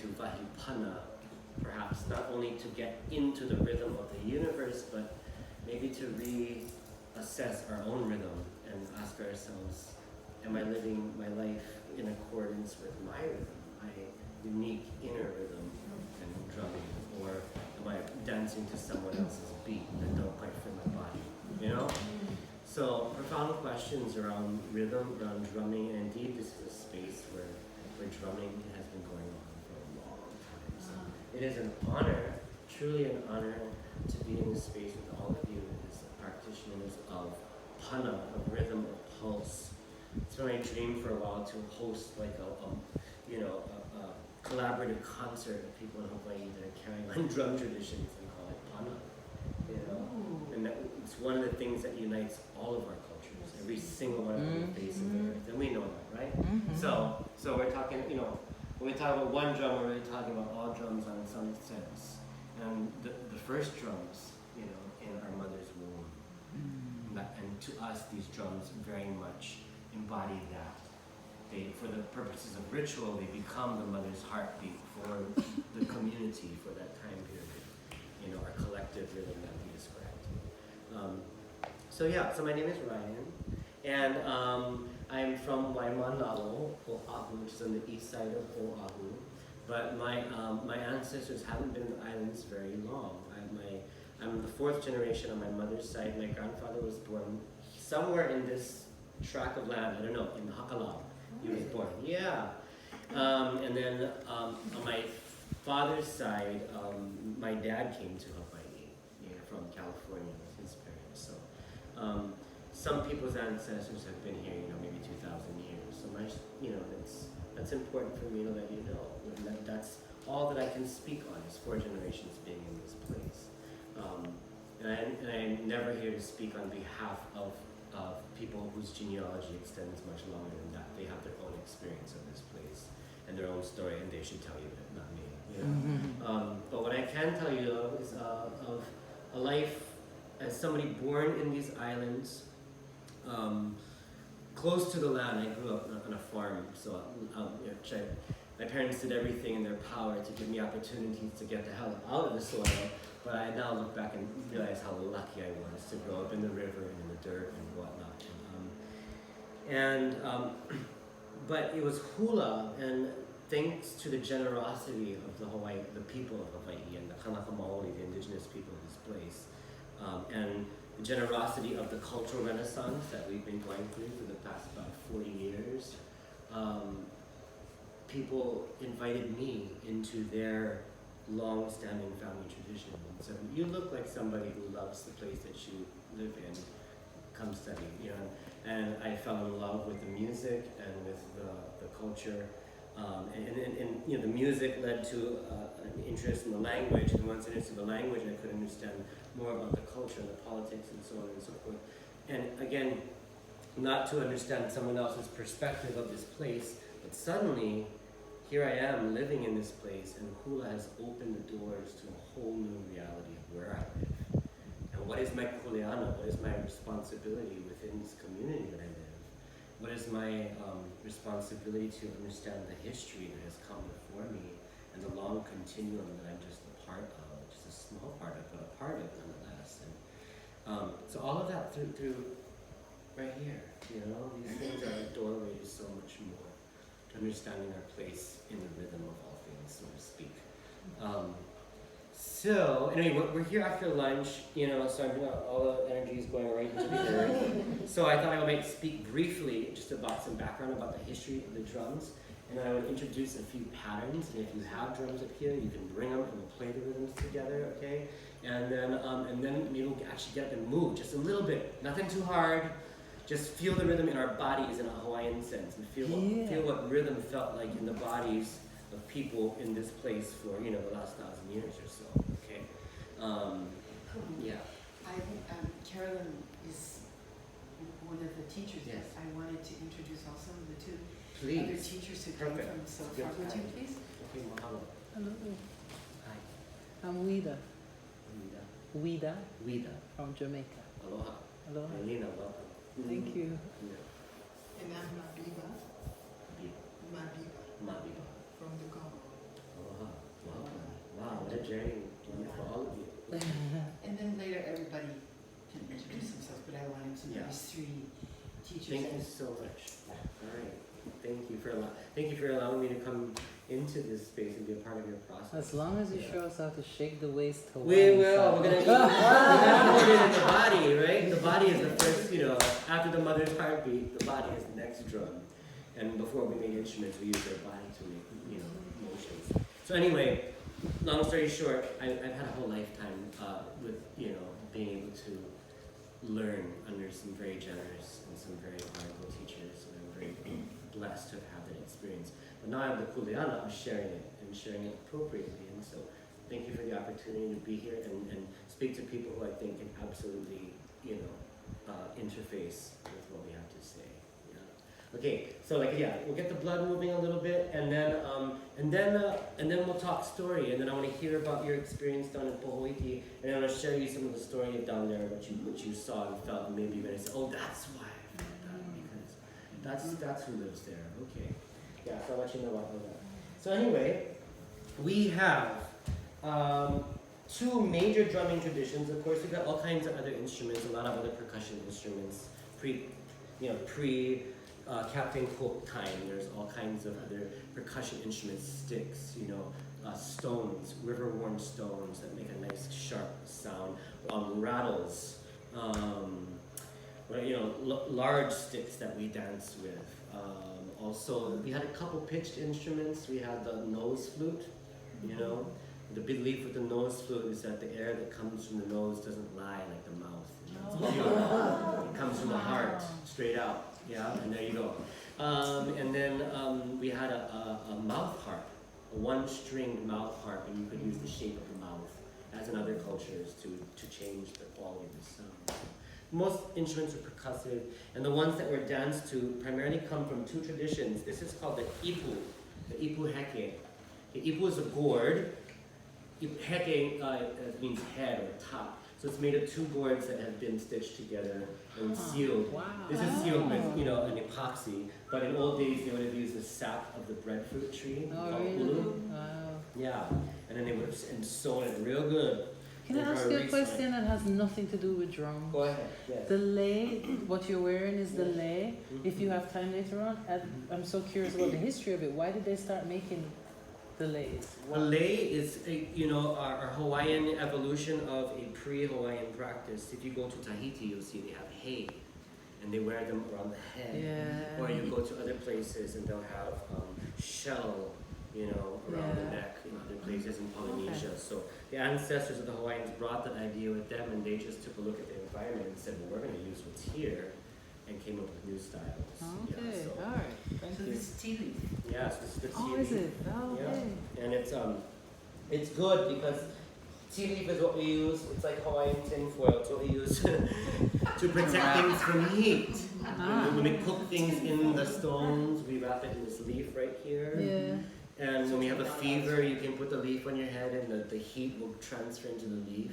to vahipana, perhaps not only to get into the rhythm of the universe, but maybe to reassess our own rhythm and ask ourselves, am I living my life in accordance with my rhythm, my unique inner rhythm and drumming, or am I dancing to someone else's beat that don't quite fit my body, you know? So profound questions around rhythm, around drumming, and indeed this is a space where drumming has been going on for a long time. So it is an honor, truly an honor, to be in this space with all of you as practitioners of pana, of rhythm, of pulse. It's been my dream for a while to host like a collaborative concert of people in Hawaii that are carrying on drum traditions and call it pana. You know, and it's one of the things that unites all of our cultures, every single one on the face of the earth, and we know that, right? So we're talking, you know, when we talk about one drum, we're really talking about all drums on some sense, and the first drums, you know, in our mother's womb, and to us, these drums very much embody that. They, for the purposes of ritual, they become the mother's heartbeat for the community for that time period. You know, our collective rhythm that we described. So my name is Ryan, and I'm from Waimanalo, Oahu, which is on the east side of Oahu. But my ancestors haven't been in the islands very long. I'm the fourth generation on my mother's side. My grandfather was born somewhere in this tract of land, I don't know, in Hakalau. He was born, yeah. And then on my father's side, my dad came to Hawaii, from California with his parents. So some people's ancestors have been here, maybe 2,000 years. So that's important for me to let you know. And that's all that I can speak on is 4 generations being in this place. And I'm never here to speak on behalf of people whose genealogy extends much longer than that. They have their own experience of this place and their own story, and they should tell you that, not me. You know? But what I can tell you is of a life as somebody born in these islands, close to the land. I grew up on a farm, so my parents did everything in their power to give me opportunities to get the hell out of the soil. But I now look back and realize how lucky I was to grow up in the river and in the dirt and whatnot. But it was Hula, and thanks to the generosity of the people of Hawaii and the Kanaka Maoli, the indigenous people of this place, and the generosity of the cultural renaissance that we've been going through for the past about 40 years, people invited me into their long-standing family tradition. And so you look like somebody who loves the place that you live in, come study, And I fell in love with the music and with the culture. And the music led to an interest in the language, and once I understood the language, I could understand more about the culture, the politics, and so on and so forth. And again, not to understand someone else's perspective of this place, but suddenly, here I am living in this place, and Hula has opened the doors to a whole new reality of where I live. And what is my kuleana? What is my responsibility within this community that I live? What is my responsibility to understand the history that has come before me and the long continuum that I'm just a part of, just a small part of, but a part of nonetheless. And so all of that through right here, these things are a doorway to so much more, to understanding our place in the rhythm of all things, so to speak. So anyway, we're here after lunch, so all the energy is going right into the earth. So I thought I might speak briefly just about some background about the history of the drums, and I would introduce a few patterns. And if you have drums up here, you can bring them and we'll play the rhythms together, okay? And then maybe we'll actually get up and move just a little bit, nothing too hard. Just feel the rhythm in our bodies in a Hawaiian sense, and feel what rhythm felt like in the bodies of people in this place for the last 1,000 years or so. Okay, Carolyn is one of the teachers. Yes. I wanted to introduce also the 2 please. other teachers who came from so far. Would you please? Okay, mahalo. Hello, Hi. I'm Wida. Wida. Wida from Jamaica. Aloha. Aloha. Elena, welcome. Thank you. And I'm Mabiba. Mabiba. From the Congo. Aloha. history teachers. Thank you so much. All right. Thank you for allowing me to come into this space and be a part of your process. As long as you show us how to shake the waist to We one will. side. We're gonna put it in the body, right? The body is the first, after the mother's heartbeat, the body is the next drum. And before we make instruments, we use our body to make, motions. So anyway, long story short, I've had a whole lifetime with, being able to learn under some very generous and some very wonderful teachers, and I'm very blessed to have had that experience. But now I have the kuleana of sharing it and sharing it appropriately, and so thank you for the opportunity to be here and speak to people who I think can absolutely, interface with what we have to say. Yeah. Okay, so we'll get the blood moving a little bit, and then we'll talk story, and then I want to hear about your experience down in Pohoiki, and then I want to share you some of the story of down there, what you saw and felt, and maybe you're gonna say, oh, that's why I felt that, because that's who lives there. Okay, yeah, so I'll let you know about all that. So anyway, we have two major drumming traditions. Of course, we've got all kinds of other instruments, a lot of other percussion instruments, pre Captain Cook time. There's all kinds of other percussion instruments, sticks, stones, river-worn stones that make a nice sharp sound, rattles, large sticks that we dance with. Also, we had a couple pitched instruments. We had the nose flute, The belief with the nose flute is that the air that comes from the nose doesn't lie like the mouth. It's pure. It comes from the heart, straight out. Yeah, and there you go. And then we had a mouth harp, a one-stringed mouth harp, and you could use the shape of the mouth, as in other cultures, to change the quality of the sound. Most instruments are percussive, and the ones that were danced to primarily come from two traditions. This is called the ipu heke. The ipu is a gourd. Heke means head or top. So it's made of two boards that have been stitched together and sealed. Wow. This is sealed with, an epoxy. But in old days, they would have used the sap of the breadfruit tree called Hula. Wow. Yeah, and then they would have sewn it real good. Can I ask you a question that has nothing to do with drums? Go ahead. Yes. The lei, what you're wearing is the lei. If you have time later on, I'm so curious about the history of it. Why did they start making the leis? The lei is, our Hawaiian evolution of a pre-Hawaiian practice. If you go to Tahiti, you'll see they have hay, and they wear them around the head. Yeah. Or you go to other places, and they'll have shell, around the neck in other places in Polynesia. Okay. So the ancestors of the Hawaiians brought that idea with them, and they just took a look at the environment and said, well, we're going to use what's here, and came up with new styles. Okay, Yeah, so, all right. Thank So you. this is tea leaf. yes, this is the tea Oh, leaf. is it? Oh, okay. Yeah. And it's good because tea leaf is what we use. It's like Hawaiian tin foil. It's what we use to protect things from heat. When we cook things in the stones, we wrap it in this leaf right here. Yeah. And when we have a fever, you can put the leaf on your head and the heat will transfer into the leaf,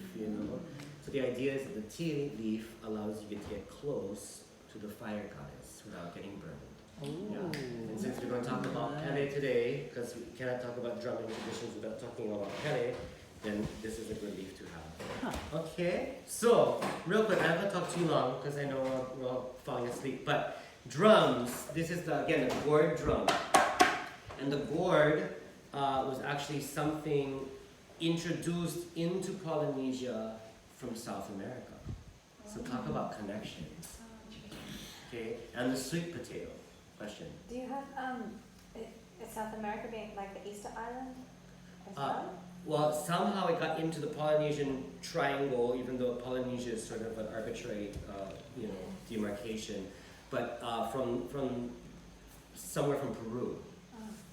So the idea is that the tea leaf allows you to get close to the fire goddess without getting burned. Ooh. Yeah. And since we're going to talk about pele today, because we cannot talk about drumming traditions without talking about pele, then this is a good leaf to have. Huh. Okay, so real quick, I'm not going to talk too long because I know we're all falling asleep, but drums, this is again a gourd drum. And the gourd was actually something introduced into Polynesia from South America. So talk about connections. Okay, and the sweet potato question. Do you have is South America being like the Easter Island as well? Well, somehow it got into the Polynesian triangle, even though Polynesia is sort of an arbitrary, demarcation. But from somewhere from Peru.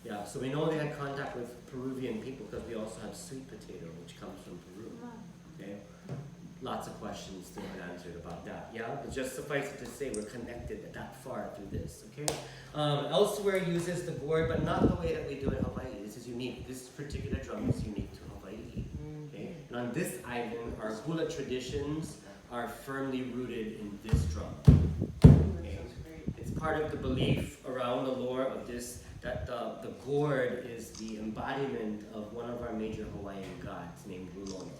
Yeah, so we know they had contact with Peruvian people because we also have sweet potato, which comes from Peru. Okay, lots of questions still unanswered about that. Yeah, but just suffice it to say we're connected that far through this. Okay, elsewhere uses the gourd, but not the way that we do it in Hawaii. This is unique. This particular drum is unique to Hawaii. Okay, and on this island, our hula traditions are firmly rooted in this drum. Okay? It's part of the belief around the lore of this. That the gourd is the embodiment of one of our major Hawaiian gods named Rulono.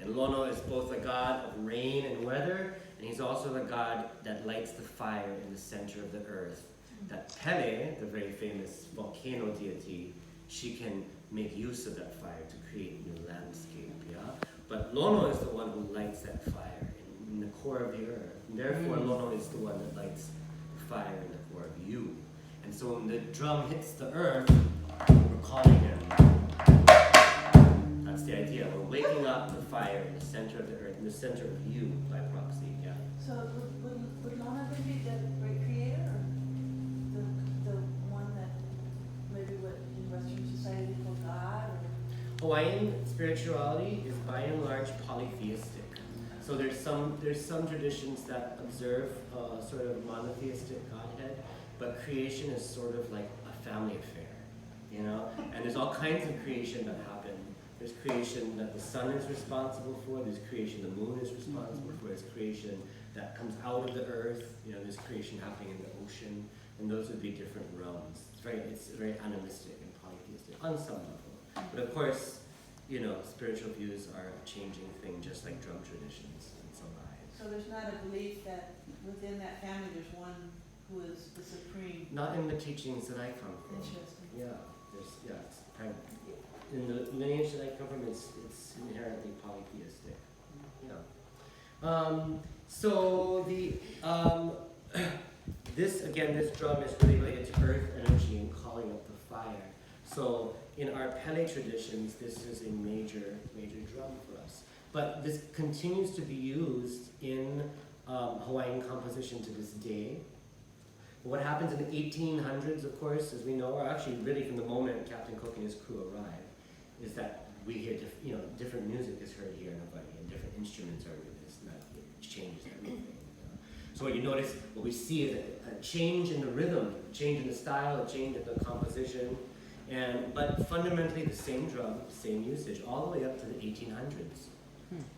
And Lono is both the god of rain and weather, and he's also the god that lights the fire in the center of the earth. That Pele, the very famous volcano deity, she can make use of that fire to create new landscape, yeah? But Lono is the one who lights that fire in the core of the earth. And therefore, Lono is the one that lights the fire in the core of you. And so when the drum hits the earth, we're calling him. That's the idea. We're waking up the fire in the center of the earth, in the center of you by proxy, yeah. So would Lana be the great creator, or the one that maybe what in Western society called God? Or? Hawaiian spirituality is by and large polytheistic. So there's some traditions that observe sort of monotheistic Godhead, but creation is sort of like a family affair, you know? And there's all kinds of creation that happen. There's creation that the sun is responsible for, there's creation the moon is responsible for, there's creation that comes out of the earth, you know, there's creation happening in the ocean, and those would be different realms. It's very animistic and polytheistic on some level. But of course, you know, spiritual views are a changing thing, just like drum traditions and so on. So there's not a belief that within that family there's one who is the supreme. Not in the teachings that I come from. Interesting. It's kind of, in the lineage that I come from, it's inherently polytheistic. Yeah. So the this drum is really related to earth energy and calling up the fire. So in our Pele traditions, this is a major drum for us. But this continues to be used in Hawaiian composition to this day. What happens in the 1800s, of course, as we know, or actually really from the moment Captain Cook and his crew arrive, is that we hear different music is heard here in Hawaii, and different instruments are released, and that changes everything. So what we see is a change in the rhythm, a change in the style, a change in the composition, but fundamentally the same drum, same usage, all the way up to the 1800s.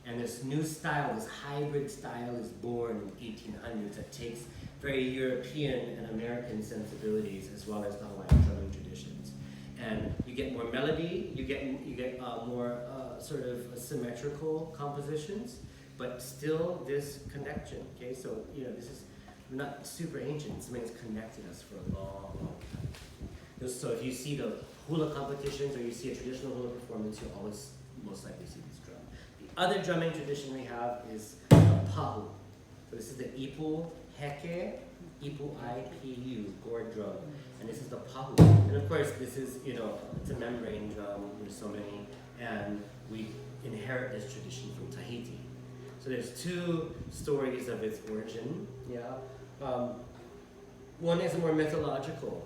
And this new style, this hybrid style is born in the 1800s that takes very European and American sensibilities as well as the Hawaiian drumming traditions. And you get more melody, you get more sort of symmetrical compositions, but still this connection, okay? So, you know, this is not super ancient, something that's connected us for a long, long time. So if you see the hula competitions or you see a traditional hula performance, you'll always most likely see this drum. The other drumming tradition we have is the pahu. So this is the ipu heke, ipu ipu, gourd drum. And this is the pahu. And of course, this is, you know, it's a membrane drum, there's so many, and we inherit this tradition from Tahiti. So there's two stories of its origin, yeah. One is more mythological,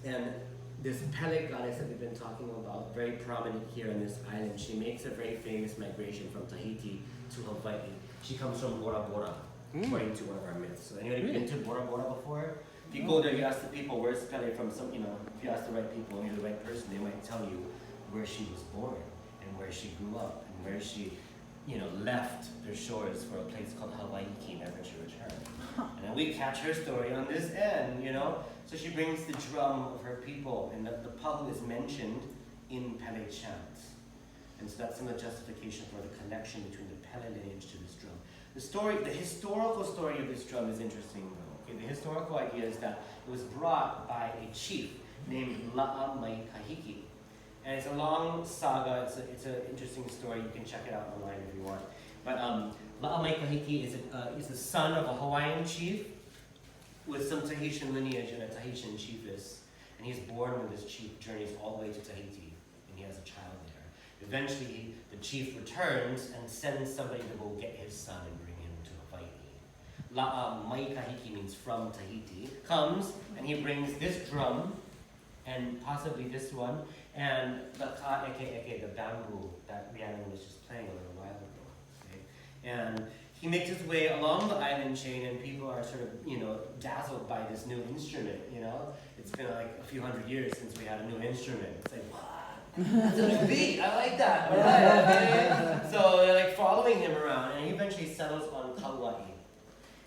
and this Pele goddess that we've been talking about, very prominent here on this island, she makes a very famous migration from Tahiti to Hawaii. She comes from Bora Bora, according to one of our myths. So anybody been to Bora Bora before? If you go there, you ask the people, where's Pele from? If you ask the right people and you're the right person, they might tell you where she was born and where she grew up and where she, left their shores for a place called Hawaii, never to return. And then we catch her story on this end, So she brings the drum of her people, and the pahu is mentioned in Pele chants. And so that's some of the justification for the connection between the Pele lineage to this drum. The historical story of this drum is interesting though. Okay, the historical idea is that it was brought by a chief named La'amaikahiki. And it's a long saga, it's an interesting story, you can check it out online if you want. But La'amaikahiki is the son of a Hawaiian chief with some Tahitian lineage and a Tahitian chiefess. And he's born when this chief journeys all the way to Tahiti, and he has a child there. Eventually, the chief returns and sends somebody to go get his son and bring him to Hawaii. La'amaikahiki means from Tahiti, comes and he brings this drum, and possibly this one, and the ka'eke, the bamboo that Rhiannon was just playing a little while ago. Okay? And he makes his way along the island chain, and people are sort of, dazzled by this new instrument, It's been like a few hundred years since we had a new instrument. It's like, what? That's a new beat, I like that. All right, okay. So they're like following him around, and he eventually settles on Kauai.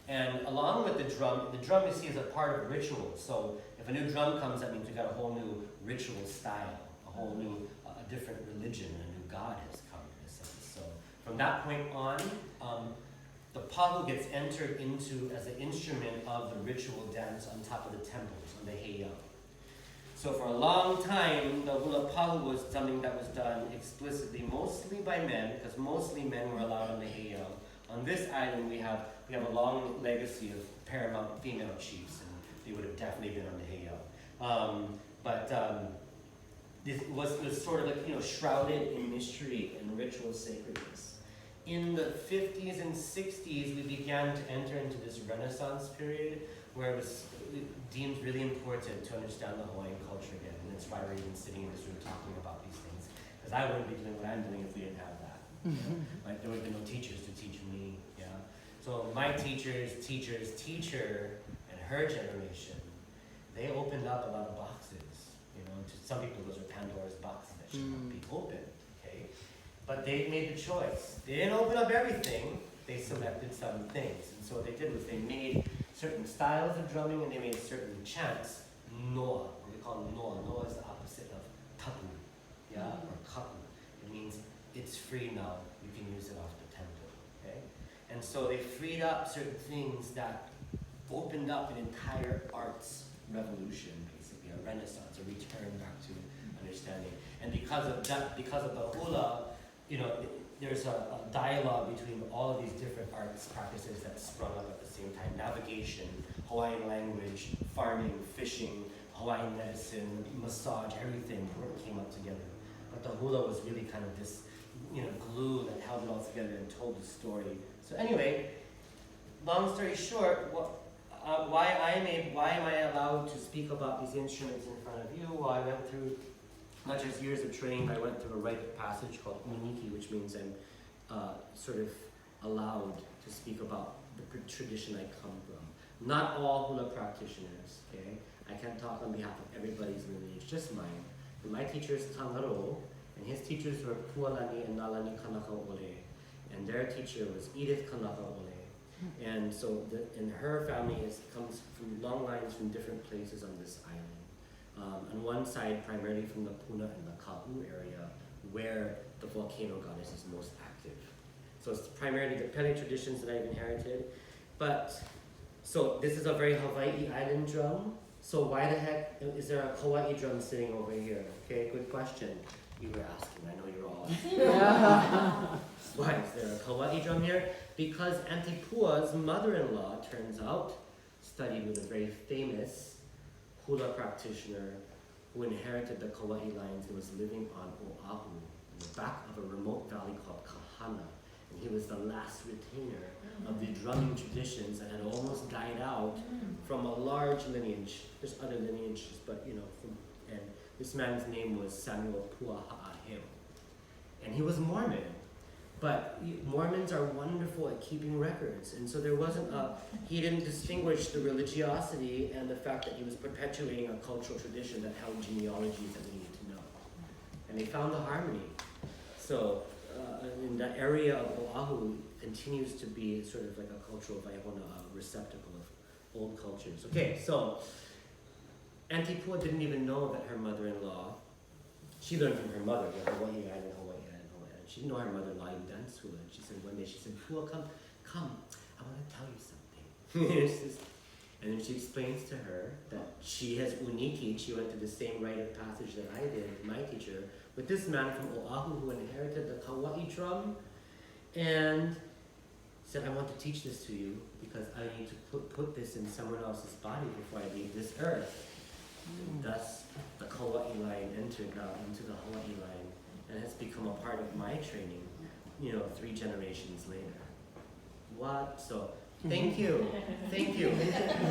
And along with the drum you see is a part of ritual. So if a new drum comes, that means we got a whole new ritual style, a whole new, a different religion, a new god has come in a sense. So From that point on, the pahu gets entered into as an instrument of the ritual dance on top of the temples, on the heiau. So for a long time, the hula pahu was something that was done explicitly, mostly by men, because mostly men were allowed on the heiau. On this island, we have a long legacy of paramount female chiefs, and they would have definitely been on the heiau. This was sort of like, shrouded in mystery and ritual sacredness. In the 50s and 60s, we began to enter into this Renaissance period where it was deemed really important to understand the Hawaiian culture again. And that's why we're even sitting in this room talking about these things. Because I wouldn't be doing what I'm doing if we didn't have that. Like, there would have been no teachers to teach me. Yeah. So my teacher's teacher's teacher and her generation, they opened up a lot of boxes. To some people, those are Pandora's boxes that should not be opened. Okay. But they made the choice. They didn't open up everything. They selected some things. And so what they did was they made certain styles of drumming and they made certain chants. Noa. They call them Noa. Noa is the opposite of tapu. Yeah? Or kapu. It means it's free now. You can use it off the temple. Okay? And so they freed up certain things that opened up an entire arts revolution, basically, a renaissance, a return back to understanding. And because of that, because of the hula, there's a dialogue between all of these different arts practices that sprung up at the same time. Navigation, Hawaiian language, farming, fishing, Hawaiian medicine, massage, everything came up together. But the hula was really kind of this, glue that held it all together and told the story. So anyway, long story short, why am I allowed to speak about these instruments in front of you? Well, I went through not just years of training, but I went through a rite of passage called uniki, which means I'm sort of allowed to speak about the tradition I come from. Not all hula practitioners, okay? I can't talk on behalf of everybody's lineage, just mine. And my teacher is Tangaro, and his teachers were Pualani and Nalani Kanakaole. And their teacher was Edith Kanakaole. And so, and her family comes from long lines from different places on this island. On one side, primarily from the Puna and the Ka'u area, where the volcano goddess is most active. So it's primarily the Pele traditions that I've inherited. But, so this is a very Hawaii island drum. So why the heck is there a Kauai drum sitting over here? Okay, good question. You were asking, I know you're all asking. Why is there a Kauai drum here? Because Antipua's mother-in-law, turns out, studied with a very famous hula practitioner who inherited the Kauai lines and was living on Oahu, in the back of a remote valley called Kahana. And he was the last retainer of the drumming traditions that had almost died out from a large lineage. There's other lineages, but and this man's name was Samuel Puaha'aheo. And he was Mormon. But Mormons are wonderful at keeping records, and so there wasn't he didn't distinguish the religiosity and the fact that he was perpetuating a cultural tradition that held genealogies that we need to know. And they found the harmony. So in the area of Oahu continues to be sort of like a cultural vaiona, a receptacle of old cultures. Okay, so Antipua didn't even know that her mother-in-law, she learned from her mother, Hawaii Island. She didn't know her mother-in-law even danced hula. She said one day, Pua, come, I want to tell you something. And then she explains to her that she has uniki. She went to the same rite of passage that I did, my teacher, with this man from Oahu who inherited the Kauai drum, and said, I want to teach this to you because I need to put this in someone else's body before I leave this earth. And thus, the Kauai line entered now into the Hawaii line. And has become a part of my training, 3 generations later. What? So, thank you. Thank you.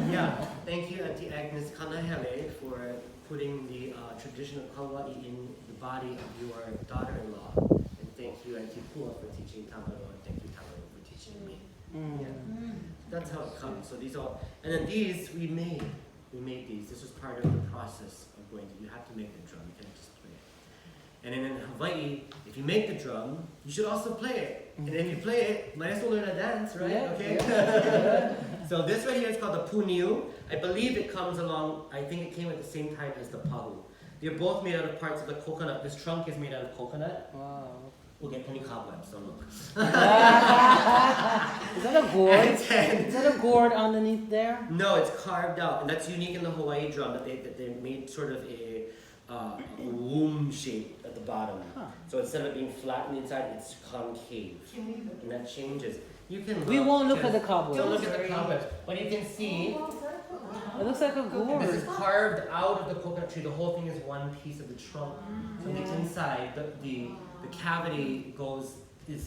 Yeah, thank you, Auntie Agnes Kanahele, for putting the traditional Kauai in the body of your daughter-in-law. And thank you, Auntie Pua, for teaching Tamaro, and thank you, Tamaro, for teaching me. Yeah. That's how it comes. So these all, and then these we made. We made these. This was part of the process of going to, you have to make the drum. You can't just play it. And then in Hawaii, if you make the drum, you should also play it. And if you play it, might as well learn to dance, right? Yeah. Okay. So this right here is called the puniu. I believe it comes along, I think it came at the same time as the pahu. They're both made out of parts of the coconut. This trunk is made out of coconut. Wow. we'll get plenty cobwebs, don't look. Is that a gourd? And then- Is that a gourd underneath there? No, it's carved out, and that's unique in the Hawaii drum that they made sort of a womb shape at the bottom. Huh. So instead of it being flat on the inside, it's concave, Can we look? and that changes. You can. We won't look at the Don't cobwebs. look at the cobwebs, but you can see It looks like a this gourd. is carved out of the coconut tree. The whole thing is one piece of the trunk. On the inside, the cavity goes.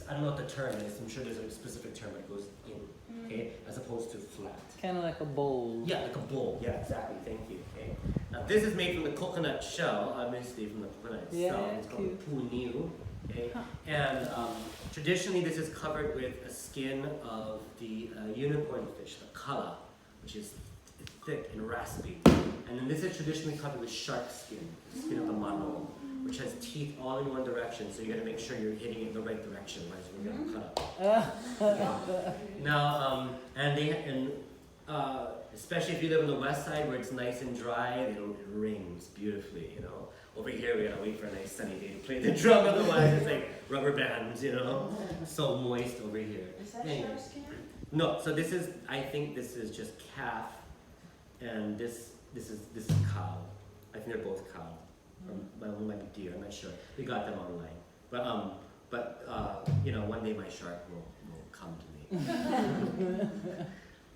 I don't know what the term is. I'm sure there's a specific term that goes in. Okay, as opposed to flat. Kind of like a bowl. Yeah, like a bowl. Yeah, exactly. Thank you. Okay. Now this is made from the coconut shell, obviously from the coconut itself. Yeah, It's called puniu. Okay. And traditionally, this is covered with a skin of the unicorn fish, the kala, which is thick and raspy. And then this is traditionally covered with shark skin, the skin of the mano, which has teeth all in one direction. So you got to make sure you're hitting it in the right direction, otherwise you're gonna get cut up. Now, especially if you live on the west side where it's nice and dry, it rains beautifully, you know. Over here, we gotta wait for a nice sunny day to play the drum, otherwise it's like rubber bands, you know. So moist over here. Is that Anyway. shark skin? No, so I think this is just calf, and this is cow. I think they're both cow. Or one might be deer, I'm not sure. We got them online. But you know, one day my shark will come to me.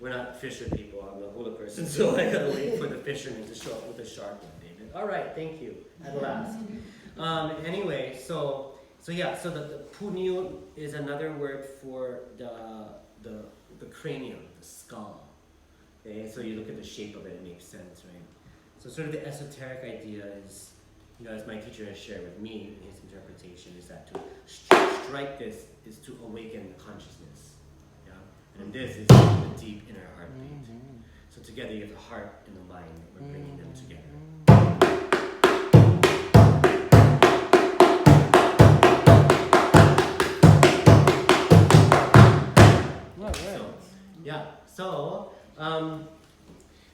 We're not fisher people, I'm a hula person, so I gotta wait for the fisherman to show up with a shark one day. Alright, thank you, at last. Anyway, so the puniu is another word for the cranium, the skull. Okay, so you look at the shape of it, it makes sense, right? So sort of the esoteric idea is, you know, as my teacher has shared with me in his interpretation, is that to strike this is to awaken consciousness. Yeah? And this is the deep inner heartbeat. So together you have the heart and the mind, we're bringing them together.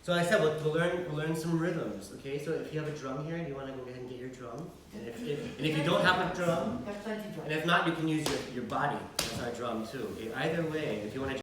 So I said we'll learn some rhythms. Okay, so if you have a drum here, do you want to go ahead and get your drum? And if you don't have a drum, Got plenty of drum. and if not, you can use your body. That's our drum too. Okay, either way, if you want to.